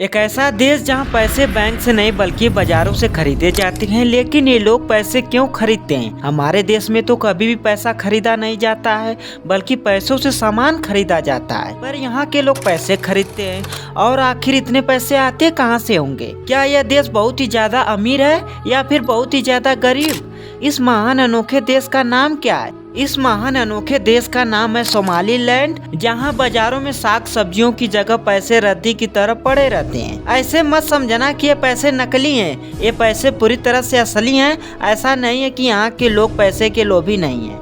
एक ऐसा देश जहां पैसे बैंक से नहीं बल्कि बाजारों से खरीदे जाते हैं। लेकिन ये लोग पैसे क्यों खरीदते हैं? हमारे देश में तो कभी भी पैसा खरीदा नहीं जाता है, बल्कि पैसों से सामान खरीदा जाता है। पर यहाँ के लोग पैसे खरीदते हैं, और आखिर इतने पैसे आते कहाँ से होंगे? क्या यह देश बहुत ही ज्यादा अमीर है या फिर बहुत ही ज्यादा गरीब? इस महान अनोखे देश का नाम क्या है? इस महान अनोखे देश का नाम है सोमालीलैंड, जहां बाजारों में साग सब्जियों की जगह पैसे रद्दी की तरह पड़े रहते हैं। ऐसे मत समझना कि ये पैसे नकली हैं, ये पैसे पूरी तरह से असली हैं। ऐसा नहीं है कि यहाँ के लोग पैसे के लोभी नहीं हैं।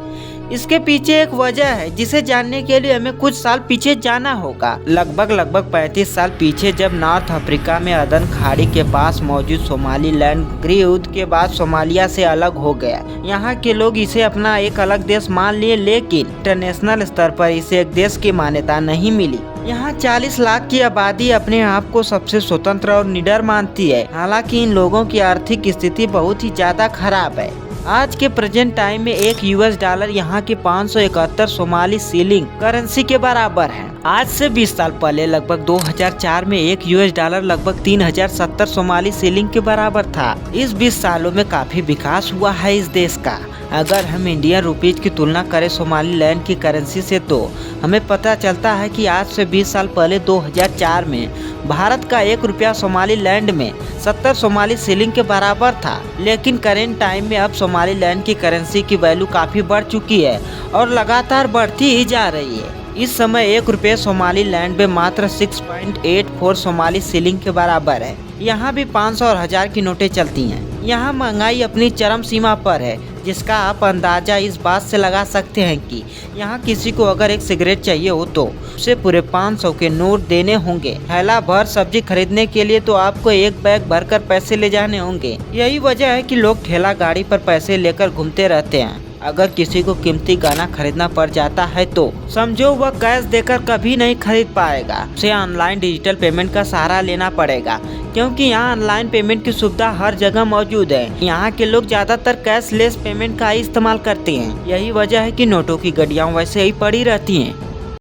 इसके पीछे एक वजह है जिसे जानने के लिए हमें कुछ साल पीछे जाना होगा। लगभग 35 साल पीछे, जब नॉर्थ अफ्रीका में अदन खाड़ी के पास मौजूद सोमालीलैंड गृह युद्ध के बाद सोमालिया से अलग हो गया। यहाँ के लोग इसे अपना एक अलग देश मान लिए, लेकिन इंटरनेशनल स्तर पर इसे एक देश की मान्यता नहीं मिली। यहाँ 40 लाख की आबादी अपने आप को सबसे स्वतंत्र और निडर मानती है। हालांकि इन लोगों की आर्थिक स्थिति बहुत ही ज्यादा खराब है। आज के प्रेजेंट टाइम में एक यूएस डॉलर यहाँ के 571 सोमाली सीलिंग करेंसी के बराबर है। आज से 20 साल पहले लगभग 2004 में एक यूएस डॉलर लगभग 3070 सोमाली सीलिंग के बराबर था। इस 20 सालों में काफी विकास हुआ है इस देश का। अगर हम इंडियन रुपीज की तुलना करें सोमालीलैंड की करेंसी से, तो हमें पता चलता है कि आज से 20 साल पहले 2004 में भारत का 1 रुपया सोमालीलैंड में 70 सोमाली सीलिंग के बराबर था। लेकिन करेंट टाइम में अब सोमालीलैंड की करेंसी की वैल्यू काफी बढ़ चुकी है और लगातार बढ़ती ही जा रही है। इस समय 1 रुपये सोमालीलैंड में मात्र 6.84 सोमाली सीलिंग के बराबर है। यहाँ भी 500 और 1000 की नोटें चलती हैं। यहाँ महंगाई अपनी चरम सीमा पर है, जिसका आप अंदाजा इस बात से लगा सकते हैं कि यहाँ किसी को अगर एक सिगरेट चाहिए हो तो उसे पूरे 500 के नोट देने होंगे। थैला भर सब्जी खरीदने के लिए तो आपको एक बैग भरकर पैसे ले जाने होंगे। यही वजह है कि लोग ठेला गाड़ी पर पैसे लेकर घूमते रहते हैं। अगर किसी को कीमती गाना खरीदना पड़ जाता है तो समझो वह कैश देकर कभी नहीं खरीद पाएगा। उसे ऑनलाइन डिजिटल पेमेंट का सहारा लेना पड़ेगा, क्योंकि यहाँ ऑनलाइन पेमेंट की सुविधा हर जगह मौजूद है। यहाँ के लोग ज्यादातर कैशलेस पेमेंट का ही इस्तेमाल करते हैं। यही वजह है कि नोटों की गड्डियाँ वैसे ही पड़ी रहती हैं।